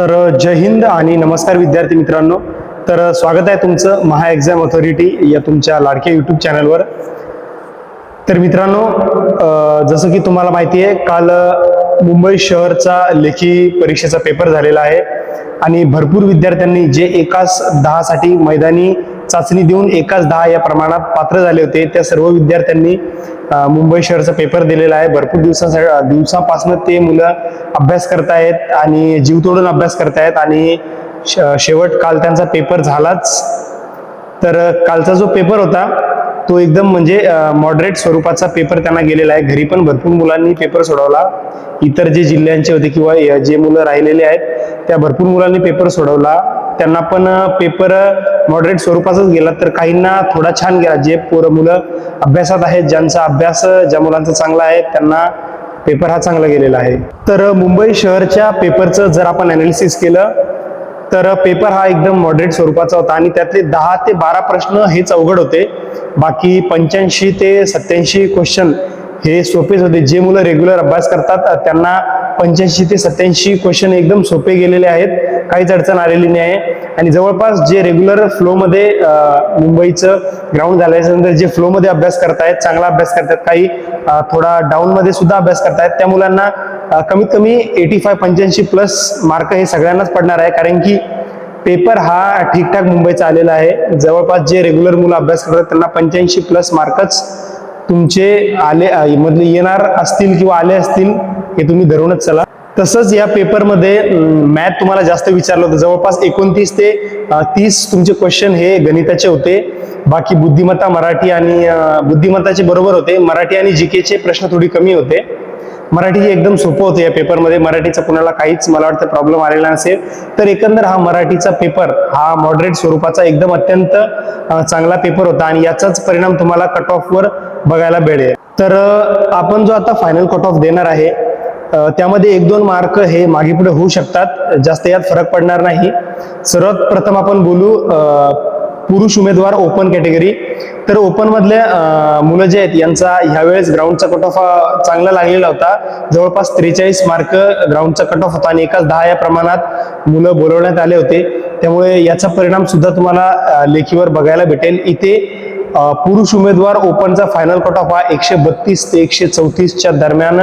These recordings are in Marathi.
तर जय हिंद आणि नमस्कार विद्यार्थी मित्रांनो. तर स्वागत आहे तुमचं महा एक्झाम अथॉरिटी या तुमच्या लाडक्या यूट्यूब चॅनलवर. तर मित्रांनो, जसं की तुम्हाला माहिती आहे, काल मुंबई शहरचा लेखी परीक्षेचा पेपर झालेला आहे आणि भरपूर विद्यार्थ्यांनी जे एकाच 10 साठी मैदानी चाचणी देऊन एकाच 10 या प्रमाणात पात्र झाले होते, त्या सर्व विद्यार्थ्यांनी मुंबई शहरचा पेपर दिलेला आहे. भरपूर दिवसापासून ते मुलं अभ्यास करतायत आणि जीव तोडून अभ्यास करतायत आणि शेवट काल त्यांचा पेपर झालाच. तर कालचा जो पेपर होता तो एकदम म्हणजे मॉडरेट स्वरूपाचा पेपर त्यांना गेलेला आहे. घरी पण भरपूर मुलांनी पेपर सोडवला. इतर जे जिल्ह्यांचे होते किंवा जे मुलं राहिलेले आहेत त्या भरपूर मुलांनी पेपर सोडवला. त्यांना पण पेपर मॉडरेट स्वरूपाचाच गेला. तर काहींना थोडा छान गेला. जे मुलं अभ्यासात आहेत, ज्यांचा अभ्यास ज्या मुलांचा चांगला आहे, त्यांना पेपर हा चांगला गेलेला आहे. तर मुंबई शहरच्या पेपरचं जर आपण अनालिसिस केलं तर पेपर हा एकदम मॉडरेट स्वरूपाचा होता आणि त्यातले 10 ते 12 प्रश्न हेच अवघड होते. बाकी 85 ते 87 क्वेश्चन हे सोपेच होते. जे मुलं रेग्युलर अभ्यास करतात त्यांना 85 ते 87 क्वेश्चन एकदम सोपे गेलेले आहेत. काहीच अडचण आलेली नाही आहे. आणि जवळपास जे रेग्युलर फ्लोमध्ये मुंबईचं ग्राउंड झाल्यानंतर जे फ्लोमध्ये अभ्यास करतायत, चांगला अभ्यास करतात, काही थोडा डाऊनमध्ये सुद्धा अभ्यास करतायत, त्या मुलांना कमीत कमी 85 प्लस मार्क हे सगळ्यांनाच पडणार आहे. कारण की पेपर हा ठीकठाक मुंबईचा आलेला आहे. जवळपास जे रेग्युलर मुलं अभ्यास करतात त्यांना 85 प्लस मार्कच तुमचे आले मधले येणार असतील किंवा आले असतील हे तुम्ही धरूनच चला. तसंच या पेपरमध्ये मॅथ तुम्हाला जास्त विचारलं होतं. जवळपास 29 ते 30 तुमचे क्वेश्चन हे गणिताचे होते. बाकी बुद्धिमत्ता, मराठी आणि बुद्धिमत्ताचे बरोबर होते. मराठी आणि जीकेचे प्रश्न थोडी कमी होते. मराठी एकदम सोपं होतं या पेपरमध्ये. मराठीचा कुणाला काहीच मला वाटतं प्रॉब्लेम आलेला नसेल. तर एकंदर हा मराठीचा पेपर हा मॉडरेट स्वरूपाचा एकदम अत्यंत चांगला पेपर होता आणि याचाच परिणाम तुम्हाला कट ऑफवर बघायला मिळेल. तर आपण जो आता फायनल कट ऑफ देणार आहे त्यामध्ये 1-2 मार्क हे मागे पुढे होऊ शकतात. जास्त यात फरक पडणार नाही. सर्वात प्रथम आपण बोलू पुरुष उमेदवार ओपन कॅटेगरी. तर ओपन मधल्या मुलं जे आहेत यांचा ह्यावेळेस ग्राउंडचा कट ऑफ चांगला लागलेला होता. जवळपास 43 मार्क ग्राउंडचा कट ऑफ होता आणि एकाच 10 या प्रमाणात मुलं बोलवण्यात आले होते. त्यामुळे याचा परिणाम सुद्धा तुम्हाला लेखीवर बघायला भेटेल. इथे पुरुष उमेदवार ओपनचा फायनल कट ऑफ हा 132 ते 134च्या दरम्यान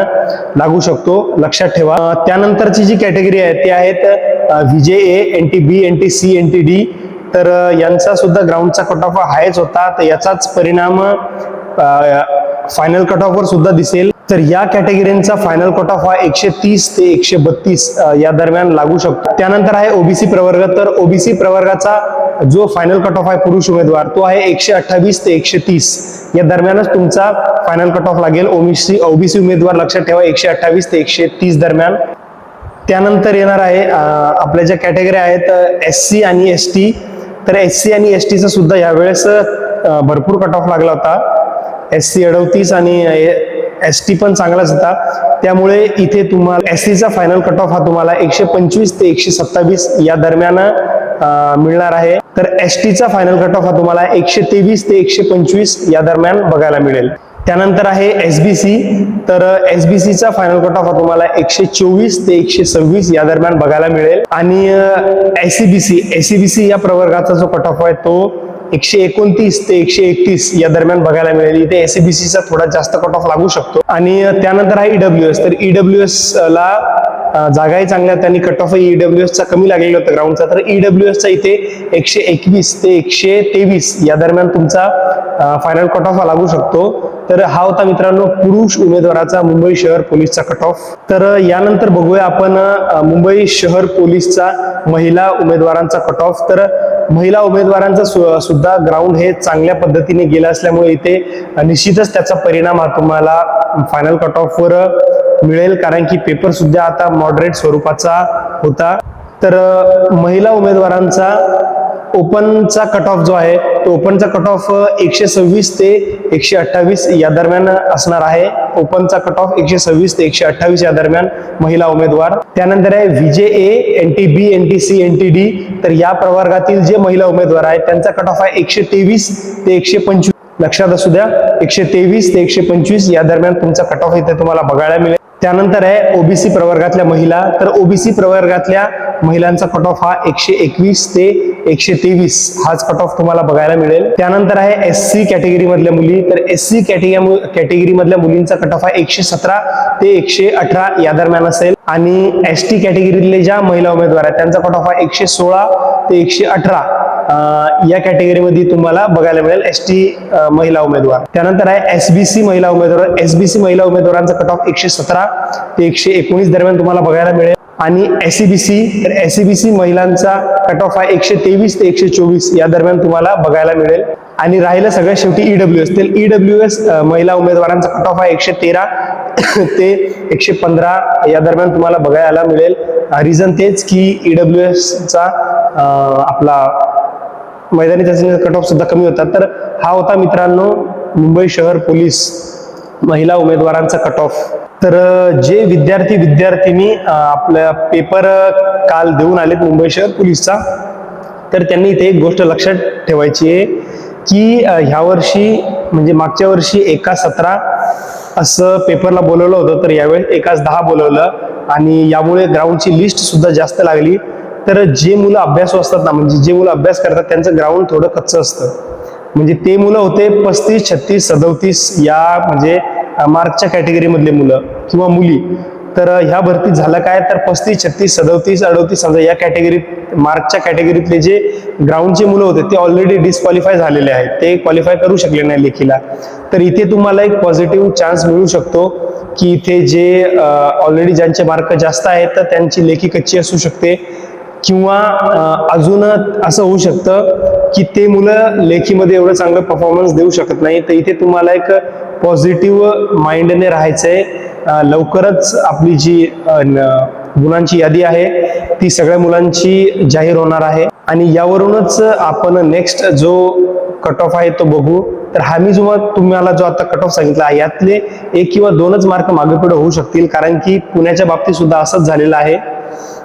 लागू शकतो, लक्षात ठेवा. त्यानंतरची जी कॅटेगरी आहे ते आहेत VJA, NTB, NTC, NTD. तर यांचा सुद्धा ग्राउंडचा कट ऑफ हायच होता. तर याचाच परिणाम फायनल कट ऑफवर सुद्धा दिसेल. तर या कॅटेगरीचा फायनल कट ऑफ हा 130 ते 132 या दरम्यान लागू शकतो. त्यानंतर आहे ओबीसी प्रवर्ग. तर ओबीसी प्रवर्गाचा जो फायनल कट ऑफ आहे पुरुष उमेदवार तो आहे 128 ते 130 या दरम्यानच तुमचा फायनल कट ऑफ लागेल. ओबीसी उमेदवार लक्षात ठेवा 128 ते 130 दरम्यान. त्यानंतर येणार आहे आपल्या ज्या कॅटेगरी आहेत SC आणि ST. तर SC आणि STचा सुद्धा यावेळेस भरपूर कट ऑफ लागला होता. SC 38 आणि ST पण चांगलाच होता. त्यामुळे इथे तुम्हाला SCचा फायनल कट ऑफ हा तुम्हाला 125 ते 127 या दरम्यान मिळणार आहे. तर STचा फायनल कट ऑफ हा तुम्हाला 123 ते 125 या दरम्यान बघायला मिळेल. त्यानंतर आहे SBC. तर SBCचा फायनल कट ऑफ हा तुम्हाला 124 ते 126 या दरम्यान बघायला मिळेल. आणि SCBC या प्रवर्गाचा जो कट ऑफ आहे तो 129 ते 131 या दरम्यान बघायला मिळेल. इथे SCBCचा थोडा जास्त कट ऑफ लागू शकतो. आणि त्यानंतर आहे EWS. तर EWS ला जागाही चांगल्या, त्यांनी कट ऑफ EWS चा कमी लागलेला होता ग्राउंडचा. तर EWS चा इथे 121 ते 123 या दरम्यान तुमचा फायनल कट ऑफ लागू शकतो. तर हा होता मित्रांनो पुरुष उमेदवाराचा मुंबई शहर पोलीसचा कट ऑफ. तर यानंतर बघूया आपण मुंबई शहर पोलीसचा महिला उमेदवारांचा कट ऑफ. तर महिला उमेदवारांचा सुद्धा ग्राउंड हे चांगल्या पद्धतीने गेलं असल्यामुळे इथे निश्चितच त्याचा परिणाम हा तुम्हाला फायनल कट ऑफ वर मिळेल. कारण की पेपर सुद्धा आता मॉडरेट स्वरूपाचा होता. तर महिला उमेदवारांचा ओपनचा कट ऑफ जो आहे तो ओपनचा कट ऑफ 126 ते 128 या दरम्यान असणार आहे. ओपनचा कट ऑफ 126 ते 128 या दरम्यान महिला उमेदवार. त्यानंतर आहे VJA, NTB, NTC, NTD. तर या प्रवर्गातील जे महिला उमेदवार आहेत त्यांचा कट ऑफ आहे 123 ते 125. लक्षात असू द्या 123 ते 125 या दरम्यान तुमचा कट ऑफ इथे तुम्हाला बघायला मिळेल. त्यानंतर आहे ओबीसी प्रवर्गातल्या महिला. तर ओबीसी प्रवर्गातल्या महिलांचा कट ऑफ हा 121 ते 123 हाच कट ऑफ तुम्हाला बघायला मिळेल. त्यानंतर आहे एससी कॅटेगरी मधल्या मुली. तर एससी कॅटेगरी मधल्या मुलींचा कट ऑफ हा 117 ते 118 या दरम्यान असेल. आणि एसटी कॅटेगरीतले ज्या महिला उमेदवार आहेत त्यांचा कट ऑफ हा 116 ते 118 या कॅटेगरीमध्ये तुम्हाला बघायला मिळेल एसटी महिला उमेदवार. त्यानंतर आहे एसबीसी महिला उमेदवार. एसबीसी महिला उमेदवारांचा कट ऑफ 117 ते 119 दरम्यान तुम्हाला बघायला मिळेल. आणि एसईबीसी, तर एसईबीसी महिलांचा कट ऑफ आहे 123 ते 124 या दरम्यान तुम्हाला बघायला मिळेल. आणि राहिलं सगळ्यात शेवटी ईडब्ल्यूएस. तर ईडब्ल्यूएस महिला उमेदवारांचा कट ऑफ आहे 113 ते 115 या दरम्यान तुम्हाला बघायला मिळेल. रिझन तेच की ईडब्ल्यूएसचा आपला मैदानी चाचणीचा कट ऑफ सुद्धा कमी होता. तर हा होता मित्रांनो मुंबई शहर पोलीस महिला उमेदवारांचा कट ऑफ. तर जे विद्यार्थी आपला पेपर काल देऊन आलेत मुंबई शहर पोलीसचा, तर त्यांनी इथे एक गोष्ट लक्षात ठेवायची आहे की ह्या वर्षी म्हणजे मागच्या वर्षी 1:17 असं पेपरला बोलवलं होतं, तर यावेळेस 1:10 बोलवलं. आणि यामुळे ग्राउंडची लिस्ट सुद्धा जास्त लागली. तर जे मुलं अभ्यासू असतात ना, म्हणजे जे मुलं अभ्यास करतात त्यांचं ग्राउंड थोडं कच्चं असतं. म्हणजे ते मुलं होते 35, 36, 37 या म्हणजे मार्कच्या कॅटेगरी मधले मुलं किंवा मुली. तर ह्या भरतीत झालं काय, तर 35, 36, 37, 38 समजा या कॅटेगरीत मार्कच्या कॅटेगरीतले जे ग्राउंडचे मुलं होते ते ऑलरेडी डिस्क्वालिफाय झालेले आहेत, ते क्वालिफाय करू शकले नाही लेखीला. तर इथे तुम्हाला एक पॉझिटिव्ह चान्स मिळू शकतो की इथे जे ऑलरेडी ज्यांचे मार्क जास्त आहेत तर त्यांची लेखी कच्ची असू शकते, किंवा अजून असं होऊ शकतं की ते मुलं लेखीमध्ये एवढं चांगलं परफॉर्मन्स देऊ शकत नाही. तर इथे तुम्हाला एक पॉझिटिव्ह माइंडने राहायचंय. लवकरच आपली जी गुणांची यादी आहे ती सगळ्या मुलांची जाहीर होणार आहे आणि यावरूनच आपण नेक्स्ट जो कट ऑफ आहे तो बघू. तर हा मी तुम्हाला जो आता कट ऑफ सांगितला यातले 1 किंवा 2च मार्क मागे पुढे होऊ शकतील, कारण की पुण्याच्या बाबतीत सुद्धा असंच झालेलं आहे.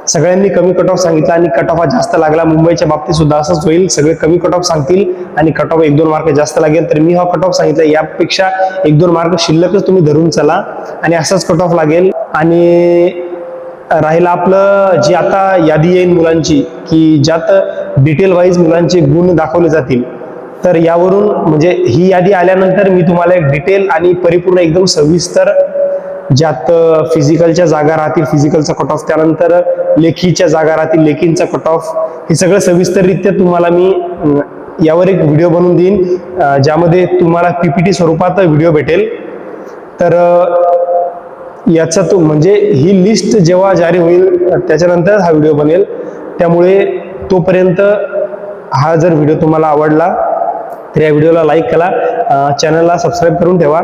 सगळ्यांनी कमी कट ऑफ सांगितला आणि कट ऑफ हा जास्त लागला. मुंबईच्या बाबतीत सुद्धा असंच होईल, सगळे कमी कट ऑफ सांगतील आणि कट ऑफ 1-2 मार्क जास्त लागेल. तर मी हा कट ऑफ सांगितला, यापेक्षा 1-2 मार्क शिल्लकच तुम्ही धरून चला आणि असाच कट ऑफ लागेल. आणि राहिला आपलं जी आता यादी येईल मुलांची की ज्यात डिटेल वाईज मुलांचे गुण दाखवले जातील. तर यावरून म्हणजे ही यादी आल्यानंतर मी तुम्हाला एक डिटेल आणि परिपूर्ण एकदम सविस्तर ज्यात फिजिकलच्या जागा राहतील फिजिकलचा कट ऑफ, त्यानंतर लेखीच्या जागा राहतील लेखींचा कट ऑफ, हे सगळं सविस्तररित्या तुम्हाला मी यावर एक व्हिडिओ बनवून देईन ज्यामध्ये तुम्हाला पीपीटी स्वरूपात व्हिडिओ भेटेल. तर याचा तो म्हणजे ही लिस्ट जेव्हा जारी होईल त्याच्यानंतर हा व्हिडिओ बनेल. त्यामुळे तोपर्यंत हा जर व्हिडिओ तुम्हाला आवडला तर या व्हिडिओला लाईक करा, चॅनलला सबस्क्राईब करून ठेवा.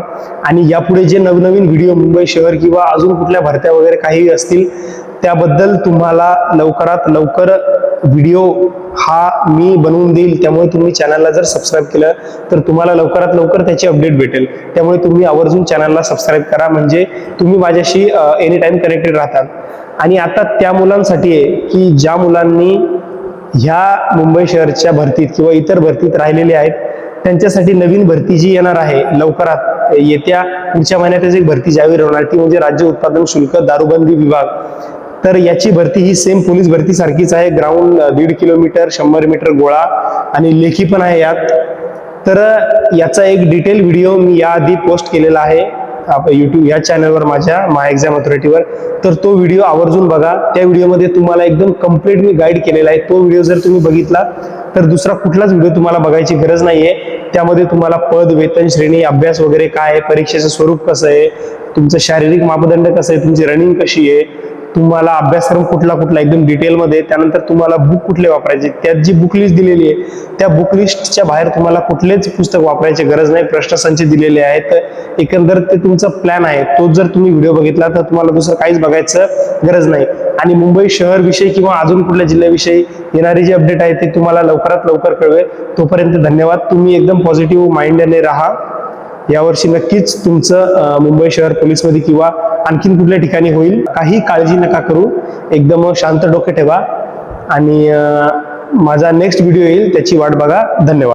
आणि यापुढे जे नवनवीन व्हिडिओ मुंबई शहर किंवा अजून कुठल्या भरत्या वगैरे काही असतील त्याबद्दल तुम्हाला लवकरात लवकर व्हिडिओ हा मी बनवून देईल. त्यामुळे तुम्ही चॅनलला जर सबस्क्राईब केलं तर तुम्हाला लवकरात लवकर त्याची अपडेट भेटेल. त्यामुळे तुम्ही आवर्जून चॅनलला सबस्क्राईब करा, म्हणजे तुम्ही माझ्याशी एनी टाइम कनेक्टेड राहतात. आणि आता त्या मुलांसाठी आहे की ज्या मुलांनी ह्या मुंबई शहरच्या भरतीत किंवा इतर भरतीत राहिलेले आहेत, त्यांच्यासाठी नवीन भरती जी येणार आहे लवकरात येत्या पुढच्या महिन्यातच एक भरती जाहीर होणार, ती म्हणजे राज्य उत्पादन शुल्क दारूबंदी विभाग. तर याची भरती ही सेम पोलीस भरती सारखीच आहे. ग्राउंड 1.5 किलोमीटर 100 मीटर गोळा आणि लेखी पण आहे यात. तर याचा एक डिटेल व्हिडिओ मी याआधी पोस्ट केलेला आहे YouTube या चॅनलवर माझ्या माय एक्झाम अथॉरिटीवर. तर तो व्हिडिओ आवर्जून बघा. त्या व्हिडिओमध्ये तुम्हाला एकदम कम्प्लीट मी गाईड केलेला आहे. तो व्हिडिओ जर तुम्ही बघितला तर दुसरा कुठलाच व्हिडिओ तुम्हाला बघायची गरज नाहीये. त्यामध्ये तुम्हाला पद, वेतन, श्रेणी, अभ्यास वगैरे काय आहे, परीक्षेचं स्वरूप कसं आहे, तुमचं शारीरिक मापदंड कसं आहे, तुमची रनिंग कशी आहे, तुम्हाला अभ्यासक्रम कुठला एकदम डिटेलमध्ये, त्यानंतर तुम्हाला बुक कुठले वापरायचे, त्यात जी बुक लिस्ट दिलेली आहे त्या बुक लिस्टच्या बाहेर तुम्हाला कुठलेच पुस्तक वापरायची गरज नाही. प्रश्नसंच दिलेले आहेत. एकंदर ते तुमचा प्लॅन आहे, तो जर तुम्ही व्हिडिओ बघितला तर तुम्हाला दुसरं काहीच बघायचं गरज नाही. आणि मुंबई शहर विषयी किंवा अजून कुठल्या जिल्ह्याविषयी येणारी जी अपडेट आहे ते तुम्हाला लवकरात लवकर कळवेल. तोपर्यंत धन्यवाद. तुम्ही एकदम पॉझिटिव्ह माइंडने राहा. यावर्षी नक्कीच तुमचं मुंबई शहर पोलीसमध्ये किंवा आणखीन कुठल्या ठिकाणी होईल. काही काळजी नका करू, एकदम शांत डोके ठेवा आणि माझा नेक्स्ट व्हिडिओ येईल त्याची वाट बघा. धन्यवाद.